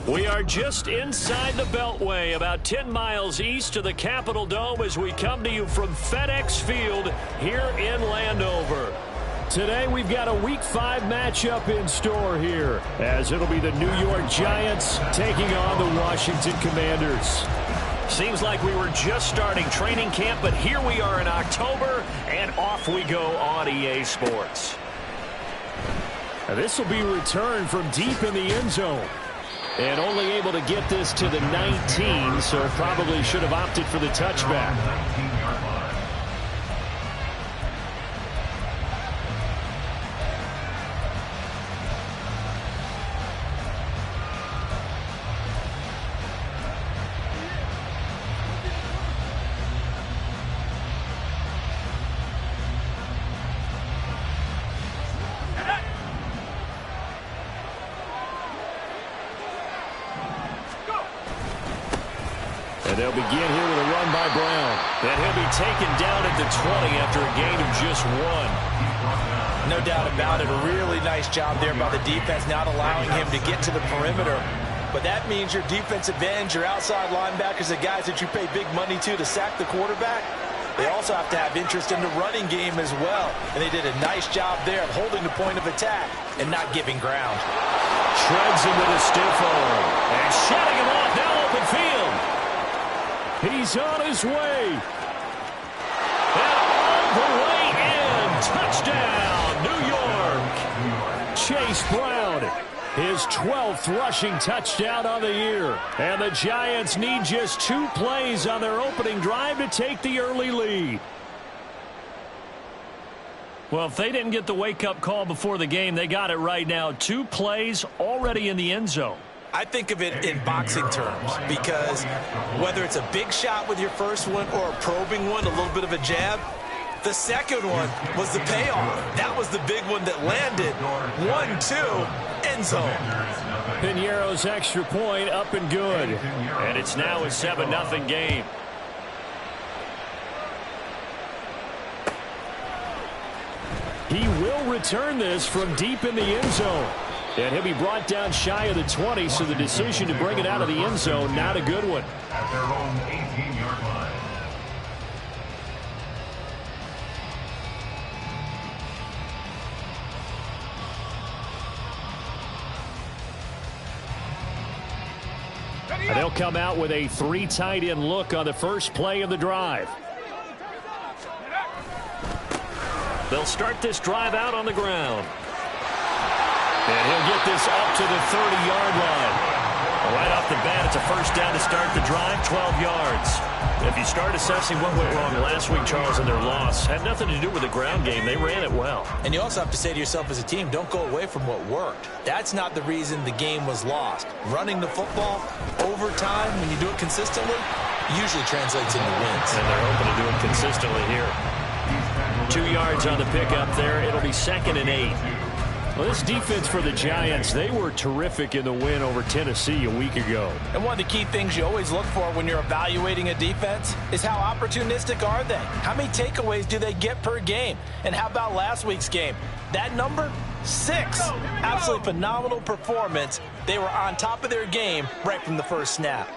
We are just inside the Beltway, about 10 miles east of the Capitol Dome as we come to you from FedEx Field here in Landover. Today we've got a Week 5 matchup in store here, as it'll be the New York Giants taking on the Washington Commanders. Seems like we were just starting training camp, but here we are in October, and off we go on EA Sports. Now this will be returned from deep in the end zone. And only able to get this to the 19, so probably should have opted for the touchback. And they'll begin here with a run by Brown. And he'll be taken down at the 20 after a gain of just 1. No doubt about it. A really nice job there by the defense, not allowing him to get to the perimeter. But that means your defensive ends, your outside linebackers, the guys that you pay big money to sack the quarterback, they also have to have interest in the running game as well. And they did a nice job there of holding the point of attack and not giving ground. Shreds him with a stiff arm. And shutting him off now open field. He's on his way. And all the way in. Touchdown, New York. Chase Brown, his 12th rushing touchdown on the year. And the Giants need just 2 plays on their opening drive to take the early lead. Well, if they didn't get the wake-up call before the game, they got it right now. 2 plays already in the end zone. I think of it in boxing terms, because whether it's a big shot with your first one or a probing one, a little bit of a jab, the second one was the payoff. That was the big one that landed. 1-2, end zone. Piñeiro's extra point up and good. And it's now a 7-0 game. He will return this from deep in the end zone. And he'll be brought down shy of the 20, so the decision to bring it out of the end zone, not a good one. At their own 18-yard line. And they'll come out with a 3 tight end look on the first play of the drive. They'll start this drive out on the ground. And he'll get this up to the 30-yard line. Right off the bat, it's a first down to start the drive, 12 yards. If you start assessing what went wrong last week, Charles, in their loss, had nothing to do with the ground game. They ran it well. And you also have to say to yourself as a team, don't go away from what worked. That's not the reason the game was lost. Running the football, overtime, when you do it consistently, usually translates into wins. And they're hoping to do it consistently here. 2 yards on the pickup there. It'll be 2nd and 8. Well, this defense for the Giants, they were terrific in the win over Tennessee a week ago. And one of the key things you always look for when you're evaluating a defense is how opportunistic are they? How many takeaways do they get per game? And how about last week's game? That number? 6. Absolutely phenomenal performance. They were on top of their game right from the first snap.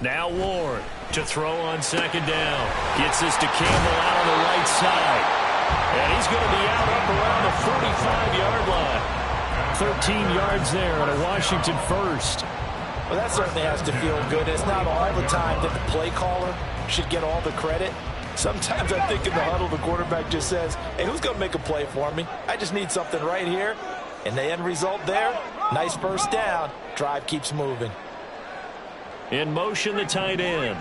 Now Ward to throw on 2nd down. Gets this to Campbell out on the right side. And he's going to be out up around the 45-yard line. 13 yards there on a Washington first. Well, that certainly has to feel good. It's not all the time that the play caller should get all the credit. Sometimes I think in the huddle, the quarterback just says, hey, who's going to make a play for me? I just need something right here. And the end result there, nice first down. Drive keeps moving. In motion, the tight end.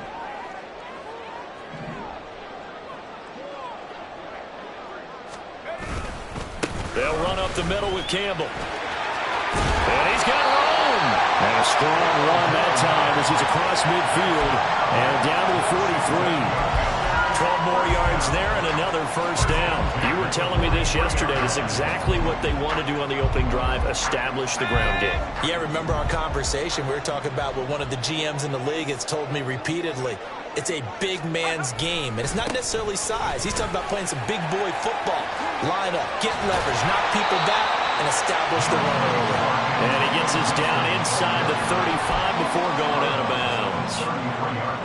They'll run up the middle with Campbell. And he's got room. And a strong run that time as he's across midfield and down to the 43. 12 more yards there and another first down. You were telling me this yesterday. That's exactly what they want to do on the opening drive, establish the ground game. Yeah, remember our conversation. We were talking about what one of the GMs in the league has told me repeatedly. It's a big man's game, and it's not necessarily size. He's talking about playing some big boy football. Line up, get leverage, knock people back, and establish the run early. And he gets us down inside the 35 before going out of bounds.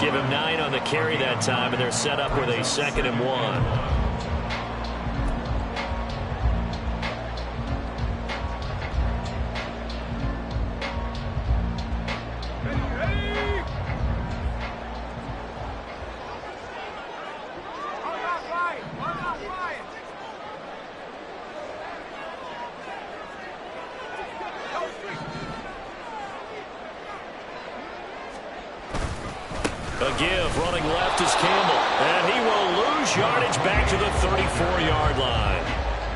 Give him 9 on the carry that time, and they're set up with a 2nd and 1. A give, running left is Campbell. And he will lose yardage back to the 34-yard line.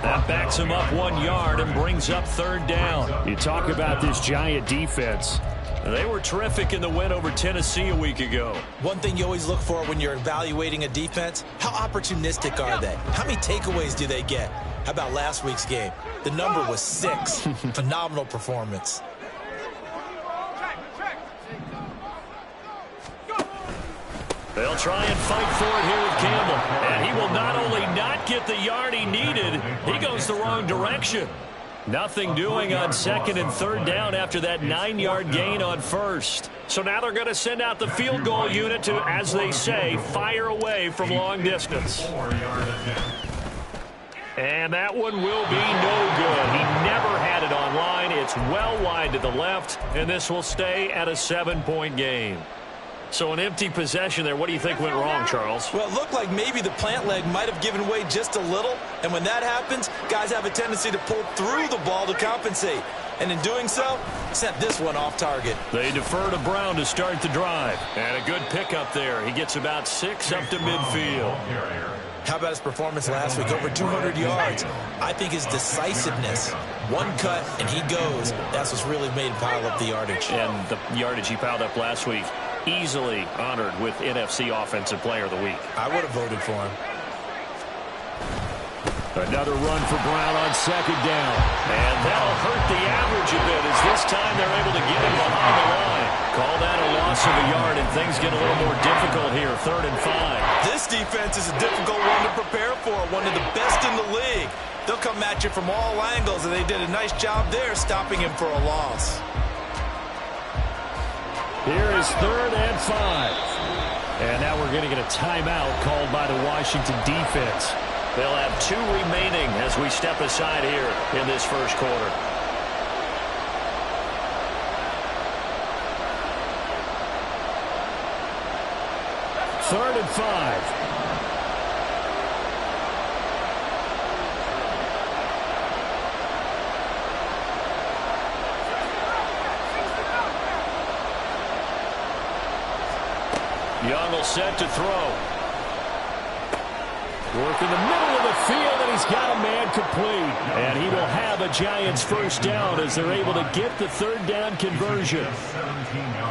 That backs him up 1 yard and brings up 3rd down. You talk about this Giant defense. They were terrific in the win over Tennessee a week ago. One thing you always look for when you're evaluating a defense, how opportunistic are they? How many takeaways do they get? How about last week's game? The number was 6. Phenomenal performance. They'll try and fight for it here with Campbell. And he will not only not get the yard he needed, he goes the wrong direction. Nothing doing on 2nd and 3rd down after that 9-yard gain on 1st. So now they're going to send out the field goal unit to, as they say, fire away from long distance. And that one will be no good. He never had it on line. It's well wide to the left, and this will stay at a 7-point game. So an empty possession there. What do you think went wrong, Charles? Well, it looked like maybe the plant leg might have given way just a little. And when that happens, guys have a tendency to pull through the ball to compensate. And in doing so, sent this one off target. They defer to Brown to start the drive. And a good pickup there. He gets about 6 up to midfield. How about his performance last week? Over 200 yards. I think his decisiveness. One cut, and he goes. That's what's really made him pile up the yardage. And the yardage he piled up last week, easily honored with NFC Offensive Player of the Week. I would have voted for him. Another run for Brown on 2nd down. And that'll hurt the average a bit as this time they're able to get him behind the line. Call that a loss of a yard, and things get a little more difficult here, 3rd and 5. This defense is a difficult one to prepare for, one of the best in the league. They'll come at you from all angles, and they did a nice job there stopping him for a loss. Here is 3rd and 5. And now we're going to get a timeout called by the Washington defense. They'll have 2 remaining as we step aside here in this first quarter. Third and 5. Young will set to throw. Work in the middle of the field, and he's got a man complete. And he will have a Giants 1st down as they're able to get the 3rd down conversion.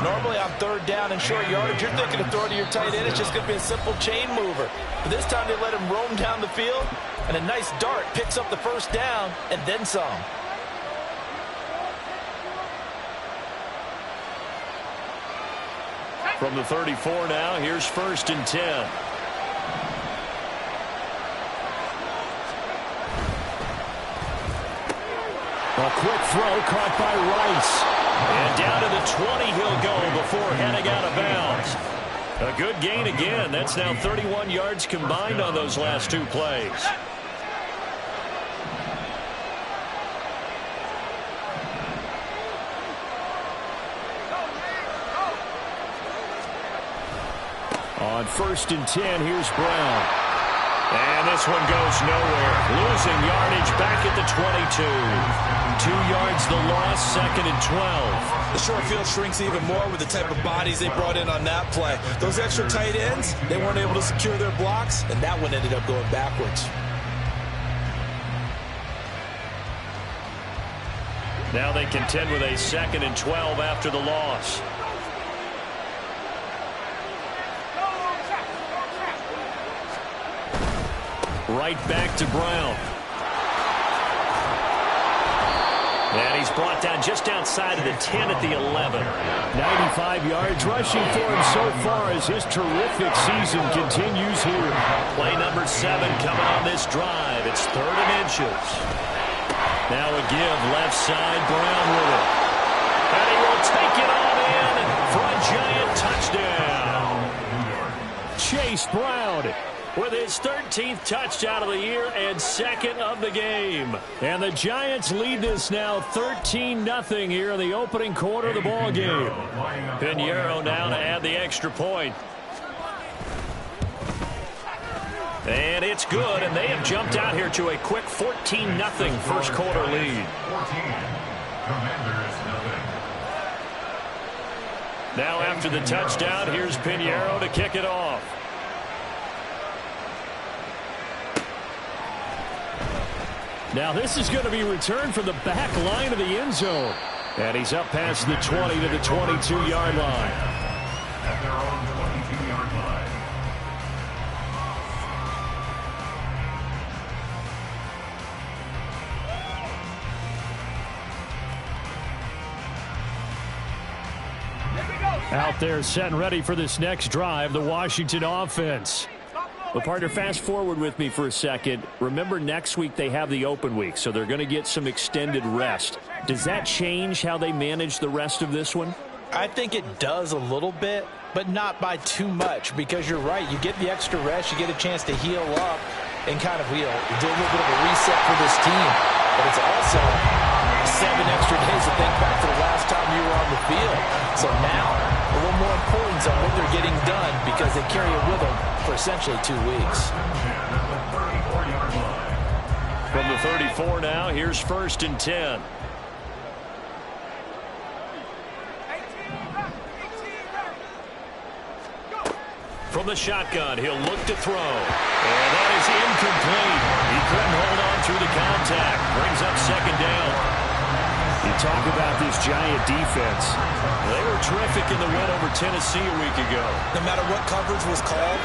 Normally on 3rd down and short yardage, you're thinking of throwing to your tight end. It's just going to be a simple chain mover. But this time they let him roam down the field, and a nice dart picks up the 1st down and then some. From the 34 now, here's 1st and 10. A quick throw caught by Rice. And down to the 20 he'll go before heading out of bounds. A good gain again. That's now 31 yards combined on those last 2 plays. On 1st and 10, here's Brown. And this one goes nowhere. Losing yardage back at the 22. 2 yards the loss, 2nd and 12. The short field shrinks even more with the type of bodies they brought in on that play. Those extra tight ends, they weren't able to secure their blocks, and that one ended up going backwards. Now they contend with a 2nd and 12 after the loss. Right back to Brown. And he's brought down just outside of the 10 at the 11. 95 yards rushing for him so far as his terrific season continues here. Play number 7 coming on this drive. It's 3rd and inches. Now a give left side, Brown with it. And he will take it on in for a Giant touchdown. Chase Brown with his 13th touchdown of the year and second of the game. And the Giants lead this now 13-0 here in the opening quarter of the ball game. Pinheiro now to add the extra point. And it's good, and they have jumped out here to a quick 14-0 first quarter lead. 14. Commanders nothing. Now after the touchdown, here's Pinheiro to kick it off. Now this is going to be returned from the back line of the end zone. And he's up past the 20 to the 22-yard line. At their own 22-yard line. Out there set and ready for this next drive, the Washington offense. Well, partner, fast forward with me for a second. Remember, next week they have the open week, so they're going to get some extended rest. Does that change how they manage the rest of this one? I think it does a little bit, but not by too much, because you're right. You get the extra rest, you get a chance to heal up and kind of do a little bit of a reset for this team. But it's also 7 extra days to think back to the last time you were on the field. So now, a little more importance on what they're getting done because they carry it with them for essentially 2 weeks. From the 34 now, here's 1st and 10. From the shotgun, he'll look to throw. And that is incomplete. He couldn't hold on through the contact. Brings up 2nd down. You talk about this Giant defense. They were terrific in the win over Tennessee a week ago. No matter what coverage was called,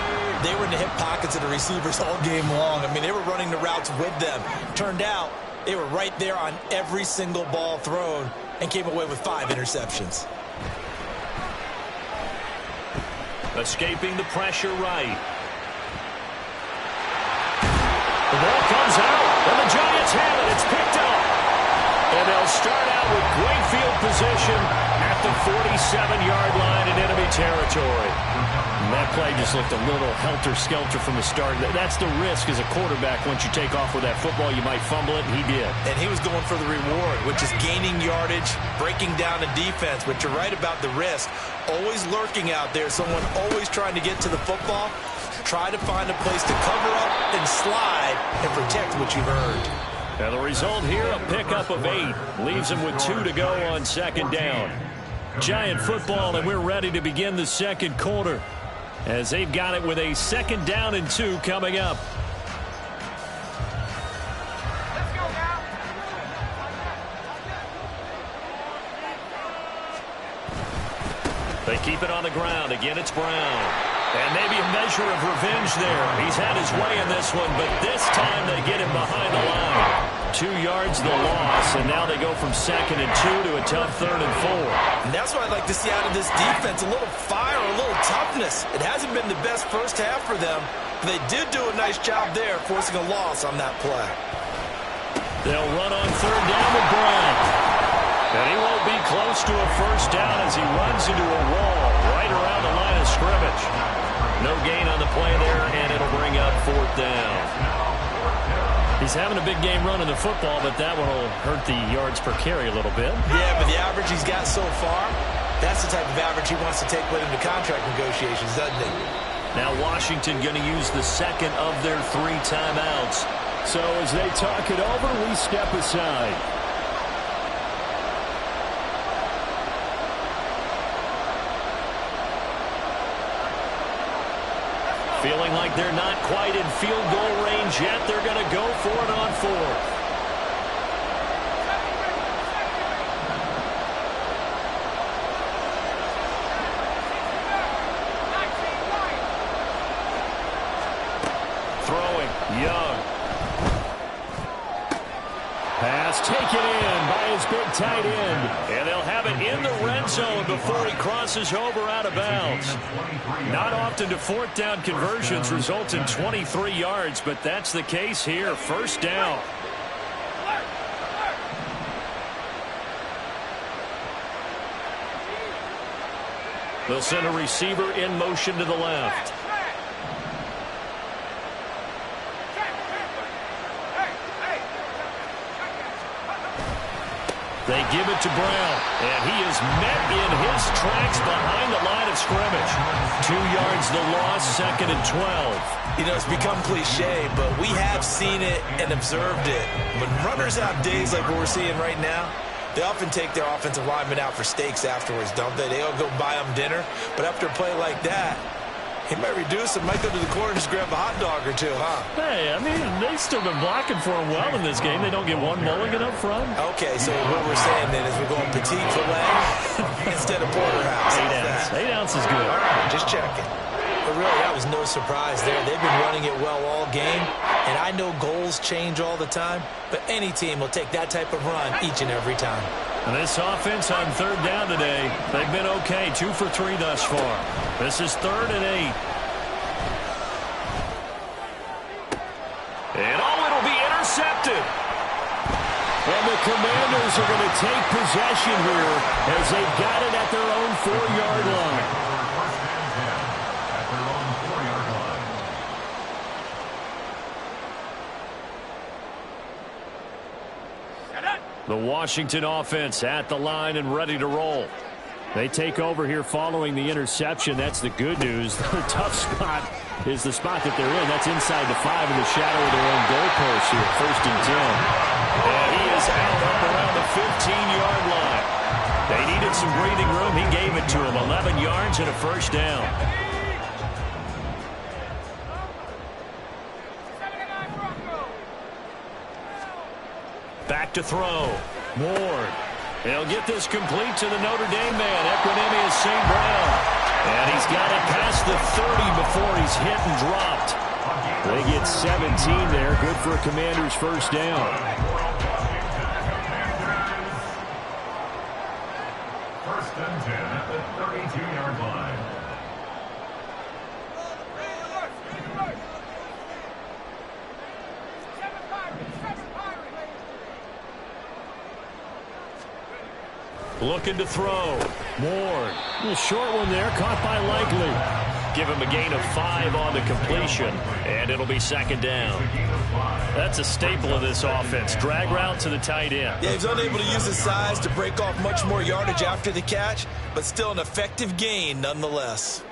they were in the hip pockets of the receivers all game long. I mean, they were running the routes with them. Turned out, they were right there on every single ball thrown and came away with 5 interceptions. Escaping the pressure right. The ball comes out, and the Giants have it. It's picked up. And they'll start out with great field position at the 47-yard line in enemy territory. And that play just looked a little helter-skelter from the start. That's the risk as a quarterback. Once you take off with that football, you might fumble it, and he did. And he was going for the reward, which is gaining yardage, breaking down the defense. But you're right about the risk. Always lurking out there, someone always trying to get to the football. Try to find a place to cover up and slide and protect what you've earned. And the result here, a pickup of 8. Leaves them with 2 to go on 2nd down. Giant football, and we're ready to begin the second quarter as they've got it with a 2nd down and 2 coming up. They keep it on the ground. Again, it's Brown. And maybe a measure of revenge there. He's had his way in this one, but this time they get him behind the line. 2 yards the loss, and now they go from 2nd and 2 to a tough 3rd and 4. And that's what I'd like to see out of this defense, a little fire, a little toughness. It hasn't been the best first half for them, but they did do a nice job there, forcing a loss on that play. They'll run on 3rd down with Brown. And he won't be close to a first down as he runs into a wall right around the line of scrimmage. No gain on the play there, and it'll bring up 4th down. He's having a big game running the football, but that one will hurt the yards per carry a little bit. Yeah, but the average he's got so far, that's the type of average he wants to take with him to contract negotiations, doesn't he? Now Washington going to use the 2nd of their 3 timeouts. So as they talk it over, we step aside. Feeling like they're not quite in field goal range yet. They're going to go for it on 4th. Throwing, Young. Pass taken in by his big tight end. And they'll have it in the red zone before he crosses over out of bounds. Not often do 4th down conversions result in 23 yards, but that's the case here. 1st down. They'll send a receiver in motion to the left. They give it to Brown, and he is met in his tracks behind the line of scrimmage. 2 yards the loss, 2nd and 12. You know, it's become cliche, but we have seen it and observed it. When runners have days like what we're seeing right now, they often take their offensive linemen out for steaks afterwards, don't they? They all go buy them dinner. But after a play like that, he might reduce it, might go to the corner and just grab a hot dog or two, huh? Hey, I mean, they've still been blocking for him well in this game. They don't get one mulligan up front. Okay, so what we're saying then is we're going petite filet instead of porterhouse. 8 ounce. 8 ounce is good. All right, just checking. But really, that was no surprise there. They've been running it well all game, and I know goals change all the time, but any team will take that type of run each and every time. And this offense on 3rd down today, they've been okay, 2 for 3 thus far. This is 3rd and 8. And it'll be intercepted. And the Commanders are going to take possession here as they've got it at their own 4-yard line. The Washington offense at the line and ready to roll. They take over here following the interception. That's the good news. The tough spot is the spot that they're in. That's inside the 5 in the shadow of their own goalpost here. 1st and 10. And he is out up around the 15-yard line. They needed some breathing room. He gave it to them. 11 yards and a 1st down. Back to throw. Ward. He'll get this complete to the Notre Dame man, Equanimeous St. Brown. And he's got it past the 30 before he's hit and dropped. They get 17 there. Good for a Commander's 1st down. 1st and 10 at the 32-yard line. Looking to throw. Ward. A short one there, caught by Likely. Give him a gain of 5 on the completion, and it'll be 2nd down. That's a staple of this offense. Drag route to the tight end. Yeah, he's unable to use his size to break off much more yardage after the catch, but still an effective gain nonetheless.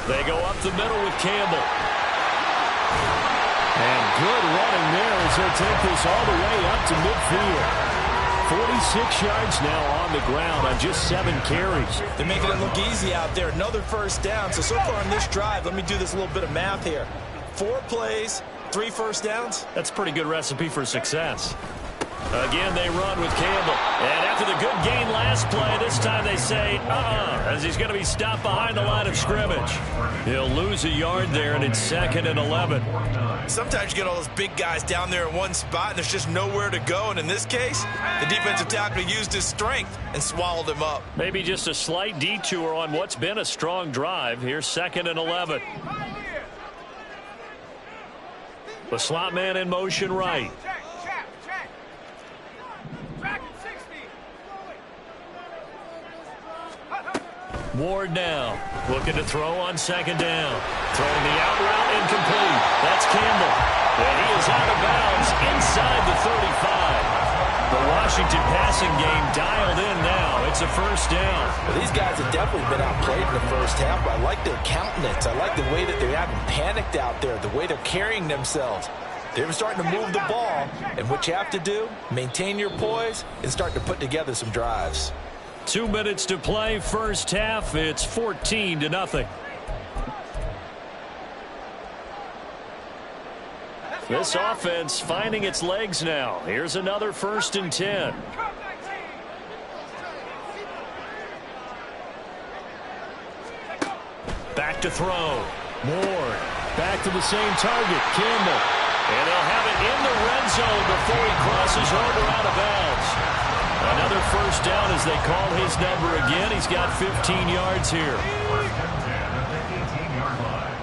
They go up the middle with Campbell. And good running there as they'll take this all the way up to midfield. 46 yards now on the ground on just 7 carries. They're making it look easy out there. Another 1st down. So far on this drive, let me do this little bit of math here. 4 plays, 3 1st downs. That's a pretty good recipe for success. Again, they run with Campbell. And after the good gain last play, this time they say, as he's going to be stopped behind the line of scrimmage. He'll lose a yard there, and it's 2nd and 11. Sometimes you get all those big guys down there in one spot, and there's just nowhere to go. And in this case, the defensive tackle used his strength and swallowed him up. Maybe just a slight detour on what's been a strong drive. Here's 2nd and 11. The slot man in motion right. Ward now, looking to throw on 2nd down. Throwing the out route incomplete. That's Campbell. And he is out of bounds inside the 35. The Washington passing game dialed in now. It's a 1st down. Well, these guys have definitely been outplayed in the 1st half, but I like their countenance. I like the way that they haven't panicked out there, the way they're carrying themselves. They're starting to move the ball, and what you have to do, maintain your poise and start to put together some drives. 2 minutes to play, 1st half. It's 14-0. This offense finding its legs now. Here's another 1st and 10. Back to throw. Ward. Back to the same target. Campbell. And they'll have it in the red zone before he crosses over out of bounds. Another 1st down as they call his number again. He's got 15 yards here. 1st and 10 at the 18-yard line.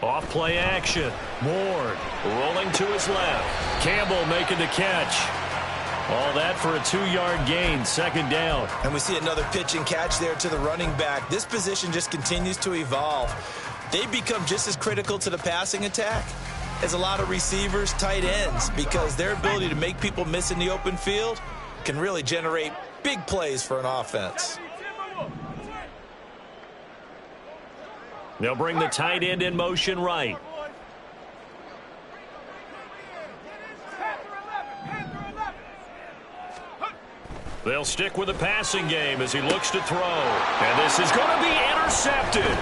Off play action. Ward rolling to his left. Campbell making the catch. All that for a 2-yard gain, second down. And we see another pitch and catch there to the running back. This position just continues to evolve. They become just as critical to the passing attack as a lot of receivers, tight ends, because their ability to make people miss in the open field can really generate big plays for an offense. They'll bring the tight end in motion right. They'll stick with the passing game as he looks to throw. And this is going to be intercepted.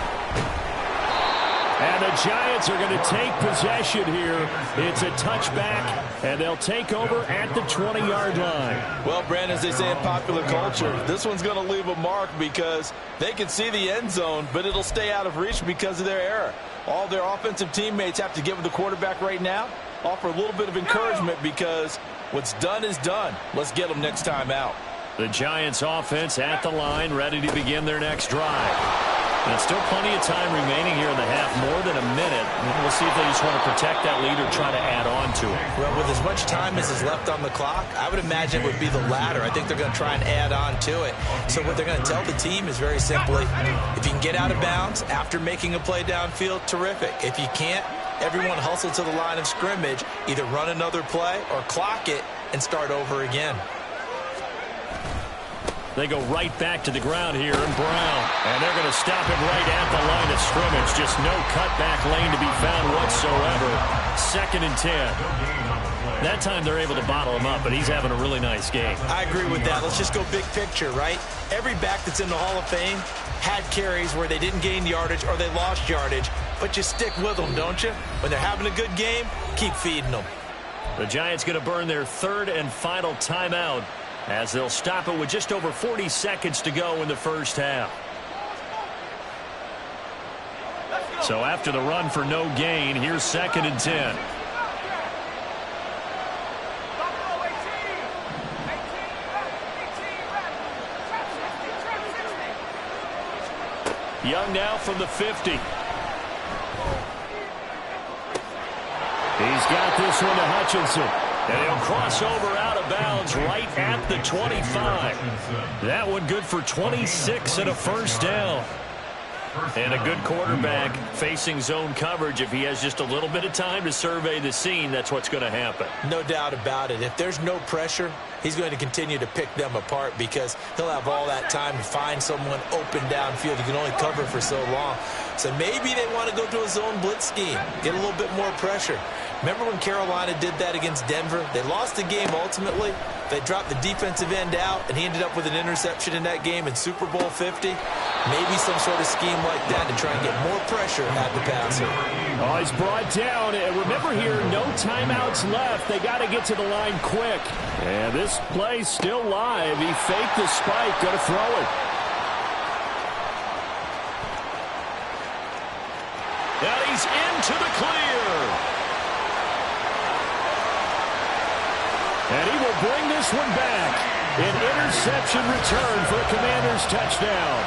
And the Giants are going to take possession here. It's a touchback, and they'll take over at the 20-yard line. Well, Brandon, as they say in popular culture, this one's going to leave a mark because they can see the end zone, but it'll stay out of reach because of their error. All their offensive teammates have to get with the quarterback right now, offer a little bit of encouragement because what's done is done. Let's get them next time out. The Giants offense at the line, ready to begin their next drive. And still plenty of time remaining here in the half, more than a minute. And we'll see if they just want to protect that lead or try to add on to it. Well, with as much time as is left on the clock, I would imagine it would be the latter. I think they're going to try and add on to it. So what they're going to tell the team is very simply, if you can get out of bounds after making a play downfield, terrific. If you can't, everyone hustle to the line of scrimmage, either run another play or clock it and start over again. They go right back to the ground here, and Brown. And they're going to stop him right at the line of scrimmage. Just no cutback lane to be found whatsoever. 2nd and 10. That time they're able to bottle him up, but he's having a really nice game. I agree with that. Let's just go big picture, right? Every back that's in the Hall of Fame had carries where they didn't gain yardage or they lost yardage, but you stick with them, don't you? When they're having a good game, keep feeding them. The Giants going to burn their 3rd and final timeout, as they'll stop it with just over 40 seconds to go in the first half. So after the run for no gain, here's 2nd and 10. Young now from the 50. He's got this one to Hutchinson. And he'll cross over out of bounds right at the 25. That one good for 26 and a first down. And a good quarterback facing zone coverage. If he has just a little bit of time to survey the scene, that's what's going to happen. No doubt about it. If there's no pressure, he's going to continue to pick them apart because he'll have all that time to find someone open downfield. He can only cover for so long. So maybe they want to go to a zone blitz scheme, get a little bit more pressure. Remember when Carolina did that against Denver? They lost the game ultimately. They dropped the defensive end out, and he ended up with an interception in that game in Super Bowl 50. Maybe some sort of scheme like that to try and get more pressure at the passer. Oh, he's brought down. And remember here, no timeouts left. They got to get to the line quick. And this play's still live. He faked the spike, going to throw it. And he's into the clear. And he will bring this one back. An interception return for a Commanders touchdown.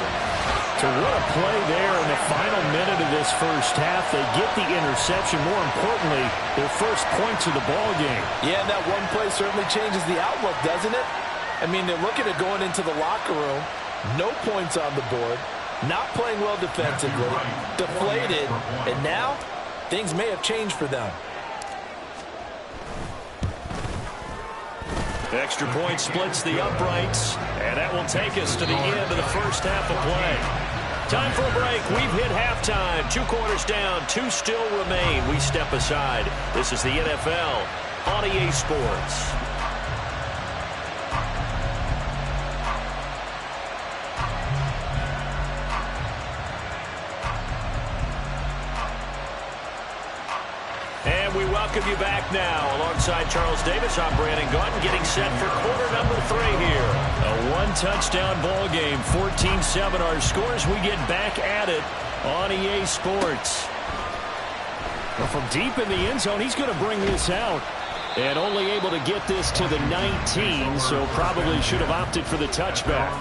So what a play there in the final minute of this first half. They get the interception. More importantly, their first points of the ball game. Yeah, and that one play certainly changes the outlook, doesn't it? I mean, they're looking at going into the locker room. No points on the board. Not playing well defensively. Deflated. And now, things may have changed for them. Extra point splits the uprights, and that will take us to the end of the first half of play. Time for a break. We've hit halftime. 2 quarters down, 2 still remain. We step aside. This is the NFL on EA Sports. We welcome you back now. Alongside Charles Davis, I'm Brandon Gaudin, getting set for quarter number 3 here. A 1-touchdown ball game, 14-7 our scores. We get back at it on EA Sports. Well, from deep in the end zone, he's going to bring this out. And only able to get this to the 19, so probably should have opted for the touchback.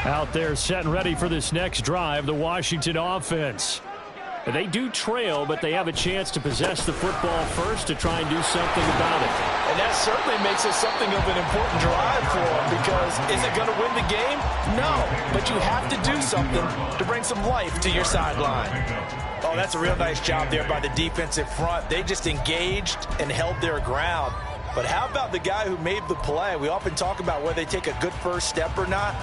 Out there set and ready for this next drive, the Washington offense. They do trail, but they have a chance to possess the football first to try and do something about it. And that certainly makes it something of an important drive for them, because is it going to win the game? No, but you have to do something to bring some life to your sideline. Oh, that's a real nice job there by the defensive front. They just engaged and held their ground. But how about the guy who made the play? We often talk about whether they take a good first step or not.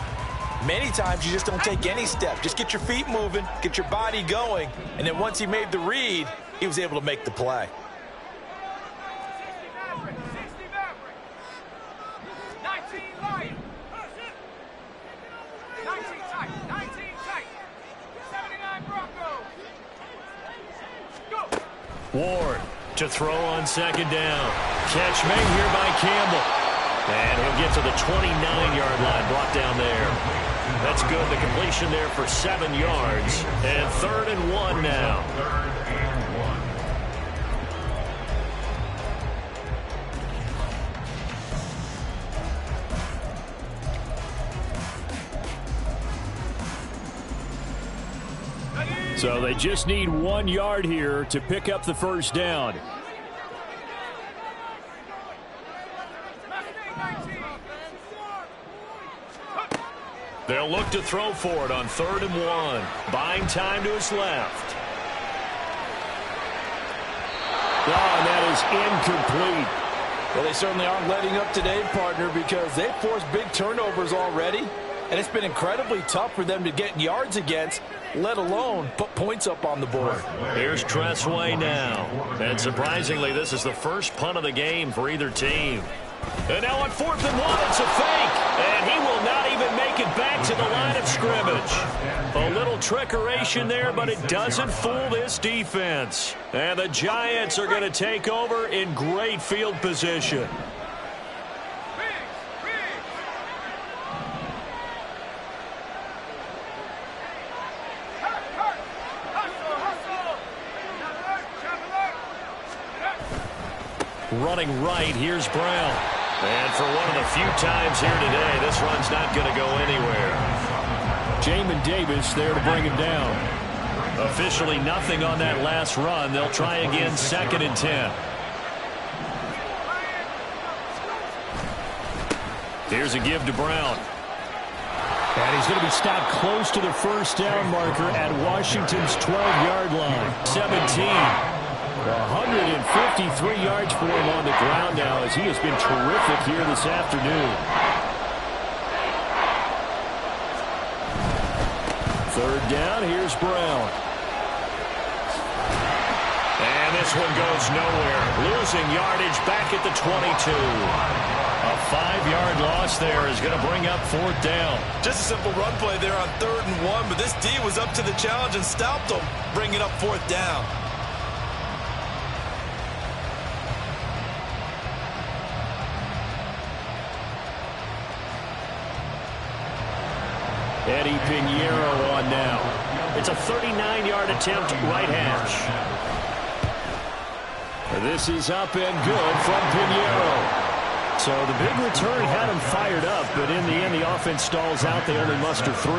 Many times you just don't take any step. Just get your feet moving, get your body going, and then once he made the read, he was able to make the play. Ward to throw on second down. Catch made here by Campbell. And he'll get to the 29-yard line, brought down there. That's good. The completion there for 7 yards. And 3rd and 1 now. So they just need 1 yard here to pick up the first down. They'll look to throw for it on 3rd and 1. Buying time to his left. Oh, and that is incomplete. Well, they certainly aren't letting up today, partner, because they've forced big turnovers already. And it's been incredibly tough for them to get yards against, let alone put points up on the board. Here's Tressway now. And surprisingly, this is the first punt of the game for either team. And now on 4th and 1, it's a fake. And he will not even make it back to the line of scrimmage. A little trickeration there, but it doesn't fool this defense. And the Giants are going to take over in great field position. Running right, here's Brown. And for one of the few times here today, this run's not going to go anywhere. Jamin Davis there to bring him down. Officially nothing on that last run. They'll try again, 2nd and 10. Here's a give to Brown. And he's going to be stopped close to the first down marker at Washington's 12-yard line. 17. 153 yards for him on the ground now, as he has been terrific here this afternoon. 3rd down, here's Brown. And this one goes nowhere. Losing yardage back at the 22. A 5-yard loss there is going to bring up 4th down. Just a simple run play there on 3rd and 1, but this D was up to the challenge and stopped them, bringing up 4th down. Eddie Pinheiro on now. It's a 39-yard attempt, right hash. This is up and good from Pinheiro. So the big return had him fired up, but in the end, the offense stalls out. They only muster 3.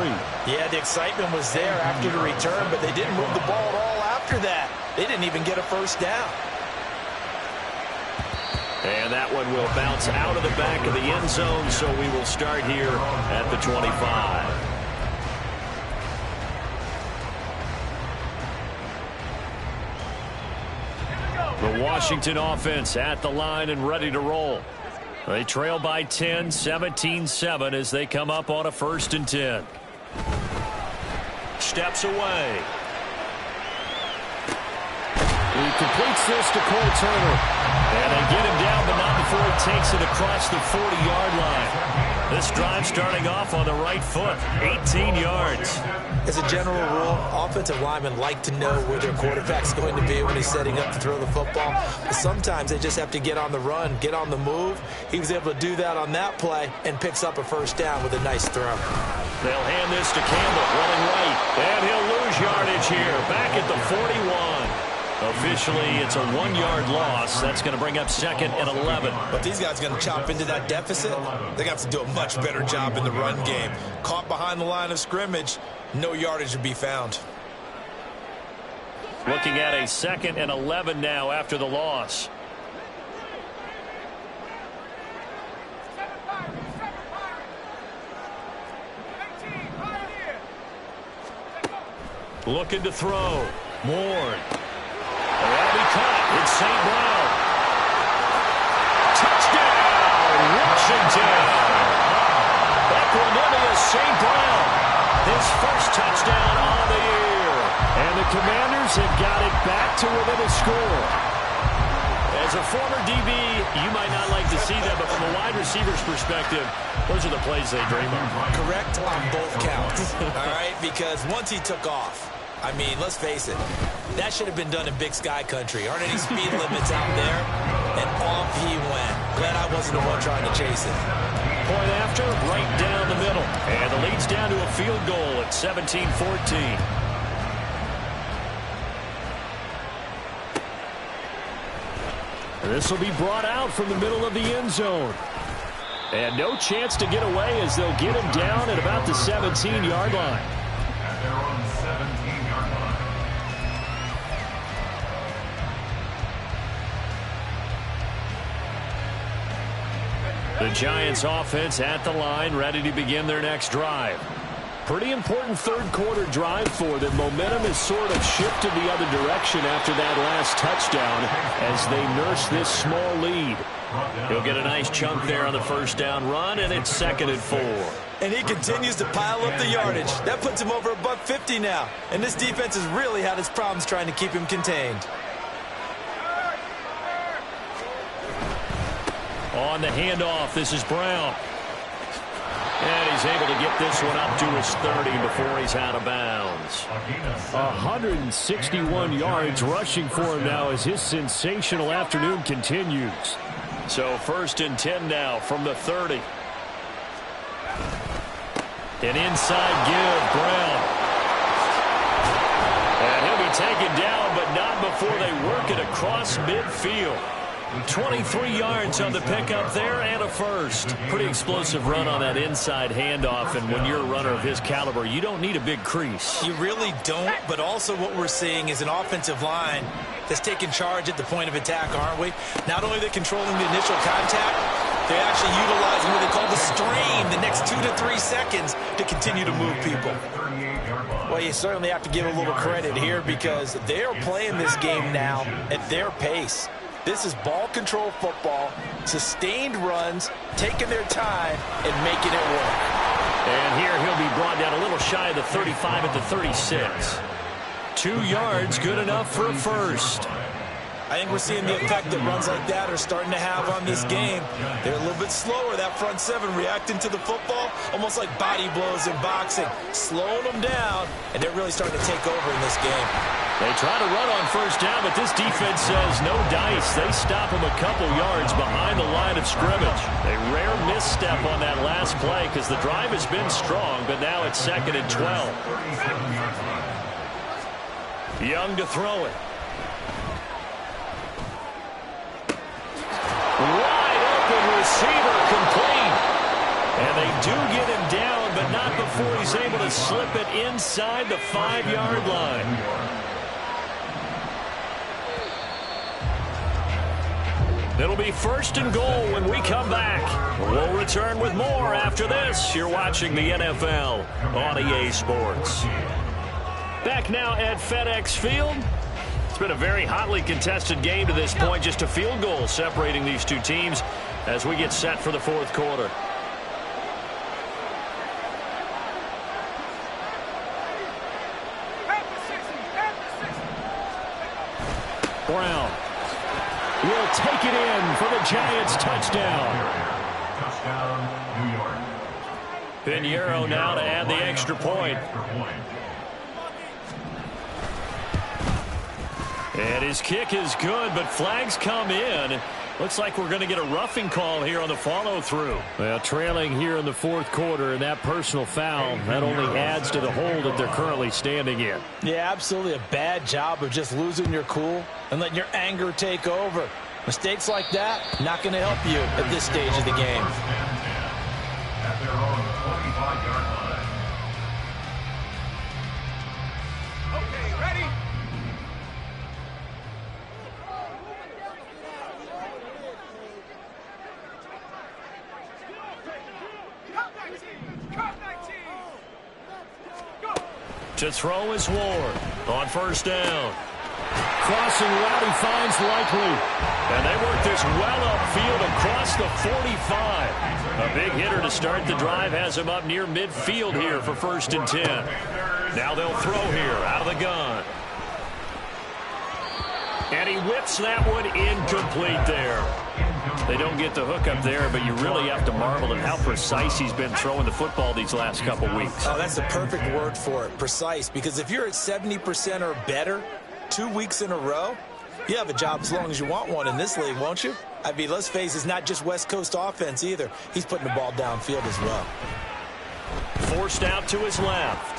Yeah, the excitement was there after the return, but they didn't move the ball at all after that. They didn't even get a first down. And that one will bounce out of the back of the end zone, so we will start here at the 25. The Washington offense at the line and ready to roll. They trail by 10, 17-7 as they come up on a 1st and 10. Steps away. He completes this to Cole Turner. And they get him down, but not before he takes it across the 40-yard line. This drive starting off on the right foot, 18 yards. As a general rule, offensive linemen like to know where their quarterback's going to be when he's setting up to throw the football. But sometimes they just have to get on the run, get on the move. He was able to do that on that play and picks up a first down with a nice throw. They'll hand this to Campbell, running right. And he'll lose yardage here, back at the 41. Officially, it's a 1-yard loss. That's going to bring up 2nd and 11. But these guys are going to chop into that deficit. They're going to have to do a much better job in the run game. Caught behind the line of scrimmage, no yardage to be found. Looking at a 2nd and 11 now after the loss. Looking to throw. Ward. That'll be caught. It's St. Brown. Touchdown, Washington. Equanimeous St. Brown. His first touchdown on the year. And the Commanders have got it back to within a score. As a former DB, you might not like to see that, but from a wide receiver's perspective, those are the plays they dream of. Correct on both counts, all right? Because once he took off, I mean, let's face it, that should have been done in Big Sky country. Aren't any speed limits out there? And off he went. Glad I wasn't the one trying to chase it. Point after, right down the middle. And the lead's down to a field goal at 17-14. This will be brought out from the middle of the end zone. And no chance to get away as they'll get him down at about the 17-yard line. At their own 17-yard line. The Giants offense at the line, ready to begin their next drive. Pretty important third-quarter drive for them. Momentum has sort of shifted the other direction after that last touchdown as they nurse this small lead. He'll get a nice chunk there on the first down run, and it's 2nd and 4. And he continues to pile up the yardage. That puts him over $150 now. And this defense has really had its problems trying to keep him contained. On the handoff, this is Brown. And he's able to get this one up to his 30 before he's out of bounds. 161 yards rushing for him now as his sensational afternoon continues. So 1st and 10 now from the 30. An inside give, Brown. And he'll be taken down, but not before they work it across midfield. 23 yards on the pickup there and a first. Pretty explosive run on that inside handoff, and when you're a runner of his caliber, you don't need a big crease. You really don't, but also what we're seeing is an offensive line that's taking charge at the point of attack, aren't we? Not only are they controlling the initial contact, they're actually utilizing what they call the strain, the next 2 to 3 seconds to continue to move people. Well, you certainly have to give a little credit here because they're playing this game now at their pace. This is ball control football, sustained runs, taking their time, and making it work. And here he'll be brought down a little shy of the 35 at the 36. 2 yards, good enough for a first. I think we're seeing the effect that runs like that are starting to have on this game. They're a little bit slower, that front seven, reacting to the football, almost like body blows in boxing, slowing them down, and they're really starting to take over in this game. They try to run on first down, but this defense says no dice. They stop them a couple yards behind the line of scrimmage. A rare misstep on that last play because the drive has been strong, but now it's 2nd and 12. Young to throw it. Wide open receiver complete. And they do get him down, but not before he's able to slip it inside the 5-yard line. It'll be 1st and goal when we come back. We'll return with more after this. You're watching the NFL on EA Sports. Back now at FedEx Field. It's been a very hotly contested game to this point. Just a field goal separating these two teams as we get set for the 4th quarter. Brown will take it in for the Giants touchdown. Touchdown, New York. Pinheiro now to add the extra point. And his kick is good, but flags come in. Looks like we're going to get a roughing call here on the follow-through. Well, trailing here in the fourth quarter, and that personal foul, that only adds to the hole that they're currently standing in. Yeah, absolutely a bad job of just losing your cool and letting your anger take over. Mistakes like that, not going to help you at this stage of the game. At their own 25-yard line. Okay, ready? To throw is Ward on first down. Crossing route he finds Likely. And they work this well upfield across the 45. A big hitter to start the drive has him up near midfield here for 1st and 10. Now they'll throw here out of the gun. And he whips that one incomplete there. They don't get the hook up there, but you really have to marvel at how precise he's been throwing the football these last couple weeks. Oh, that's the perfect word for it, precise. Because if you're at 70% or better 2 weeks in a row, you have a job as long as you want one in this league, won't you? I mean, let's face it, it's not just West Coast offense either. He's putting the ball downfield as well. Forced out to his left.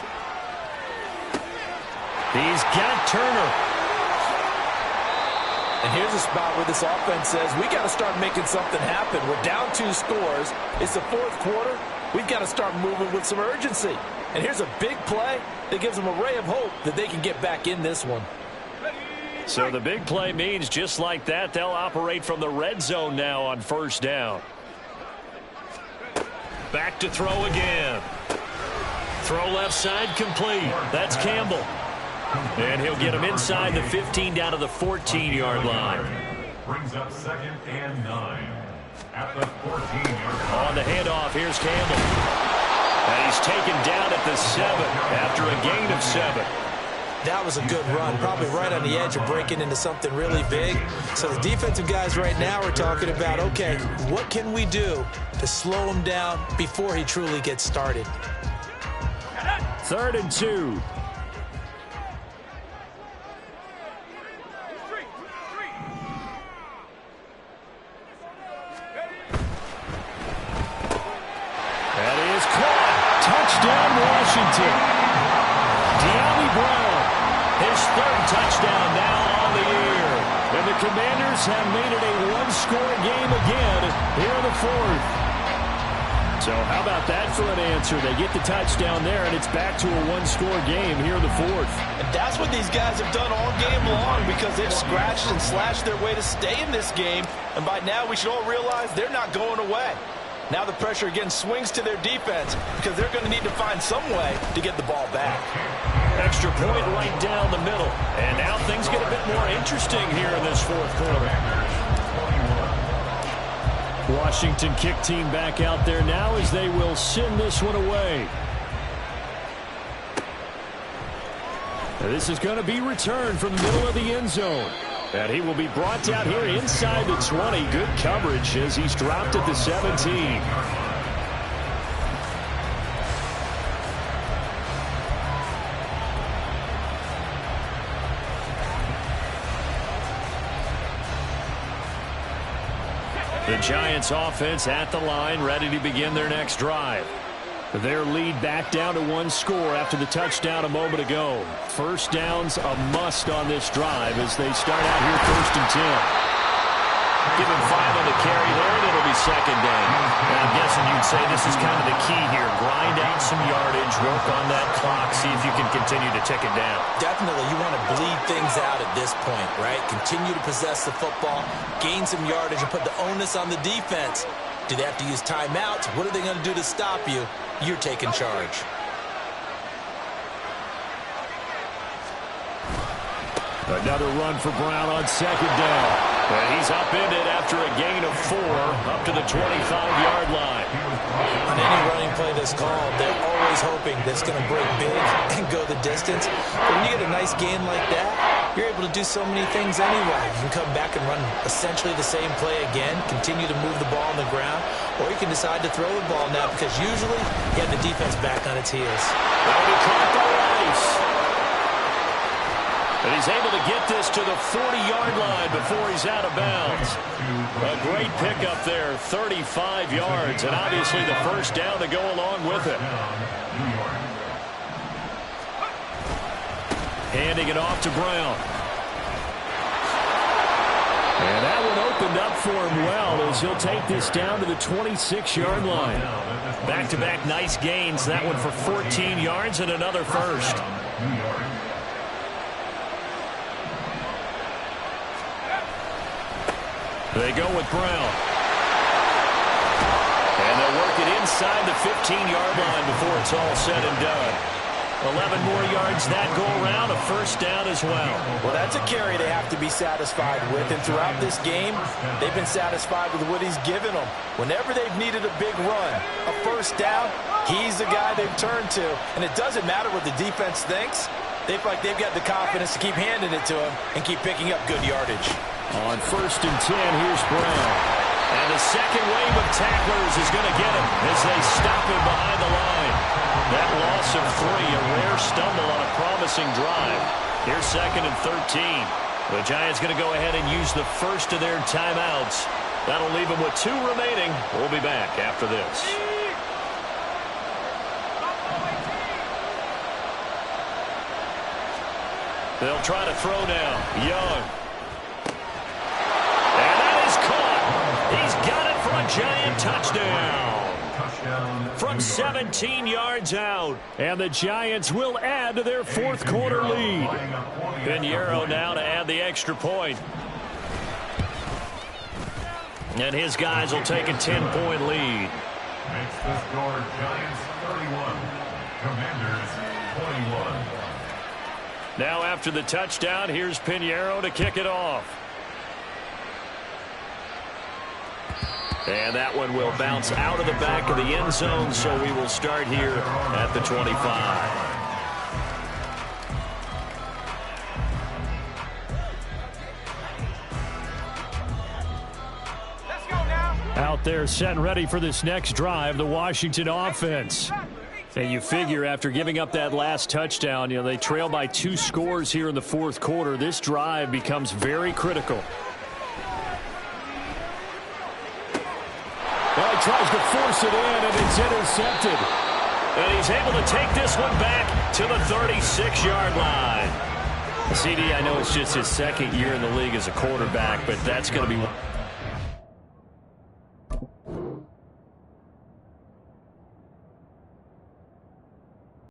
He's got Turner. And here's a spot where this offense says, we got to start making something happen. We're down 2 scores. It's the fourth quarter. We've got to start moving with some urgency. And here's a big play that gives them a ray of hope that they can get back in this one. So the big play means just like that, they'll operate from the red zone now on first down. Back to throw again. Throw left side complete. That's Campbell. And he'll get him inside the 15 down to the 14-yard line. Brings up 2nd and 9 at the 14-yard line. On the handoff, here's Campbell. And he's taken down at the 7 after a gain of 7. That was a good run, probably right on the edge of breaking into something really big. So the defensive guys right now are talking about, okay, what can we do to slow him down before he truly gets started? 3rd and 2. Touchdown, Washington. De'Ami Brown, his 3rd touchdown now on the year. And the Commanders have made it a one-score game again here in the 4th. So how about that for an answer? They get the touchdown there, and it's back to a one-score game here in the 4th. And that's what these guys have done all game long because they've scratched and slashed their way to stay in this game. And by now, we should all realize they're not going away. Now the pressure again swings to their defense because they're going to need to find some way to get the ball back. Extra point right down the middle. And now things get a bit more interesting here in this 4th quarter. Washington kick team back out there now as they will send this one away. This is going to be returned from the middle of the end zone. And he will be brought down here inside the 20. Good coverage as he's dropped at the 17. The Giants offense at the line, ready to begin their next drive. Their lead back down to 1 score after the touchdown a moment ago. First down's a must on this drive as they start out here 1st and 10. Give him 5 on the carry there, and it'll be 2nd down. And I'm guessing you'd say this is kind of the key here. Grind out some yardage, work on that clock, see if you can continue to tick it down. Definitely, you want to bleed things out at this point, right? Continue to possess the football, gain some yardage, and put the onus on the defense. Do they have to use timeouts? What are they going to do to stop you? You're taking charge. Another run for Brown on 2nd down. And he's upended after a gain of 4 up to the 25-yard line. On any running play that's called, they're always hoping that it's going to break big and go the distance. But when you get a nice gain like that, you're able to do so many things anyway. You can come back and run essentially the same play again, continue to move the ball on the ground, or you can decide to throw the ball now because usually you have the defense back on its heels. Well, he caught the race. And he's able to get this to the 40-yard line before he's out of bounds. A great pickup there, 35 yards, and obviously the first down to go along with it. Handing it off to Brown. And that one opened up for him well as he'll take this down to the 26-yard line. Back-to-back nice gains. That one for 14 yards and another first. They go with Brown. And they'll work it inside the 15-yard line before it's all said and done. 11 more yards that go around, a first down as well. Well, that's a carry they have to be satisfied with. And throughout this game, they've been satisfied with what he's given them. Whenever they've needed a big run, a first down, he's the guy they've turned to. And it doesn't matter what the defense thinks. They feel like they've got the confidence to keep handing it to him and keep picking up good yardage. On 1st and 10, here's Brown. And the second wave of tacklers is going to get him as they stop him behind the line. That loss of 3, a rare stumble on a promising drive. Here's 2nd and 13. The Giants going to go ahead and use the first of their timeouts. That'll leave them with 2 remaining. We'll be back after this. They'll try to throw now. Young. And that is caught. He's got it for a Giant touchdown. From 17 yards out. And the Giants will add to their 4th quarter lead. Pinheiro now to add the extra point. And his guys will take a 10-point lead. Makes the score Giants 31, Commanders 21. Now after the touchdown, here's Pinheiro to kick it off. And that one will bounce out of the back of the end zone, so we will start here at the 25. Let's go now. Out there set and ready for this next drive, the Washington offense. And you figure after giving up that last touchdown, they trail by 2 scores here in the 4th quarter. This drive becomes very critical. Well, he tries to force it in, and it's intercepted. And he's able to take this one back to the 36-yard line. CD, I know it's just his 2nd year in the league as a quarterback, but that's going to be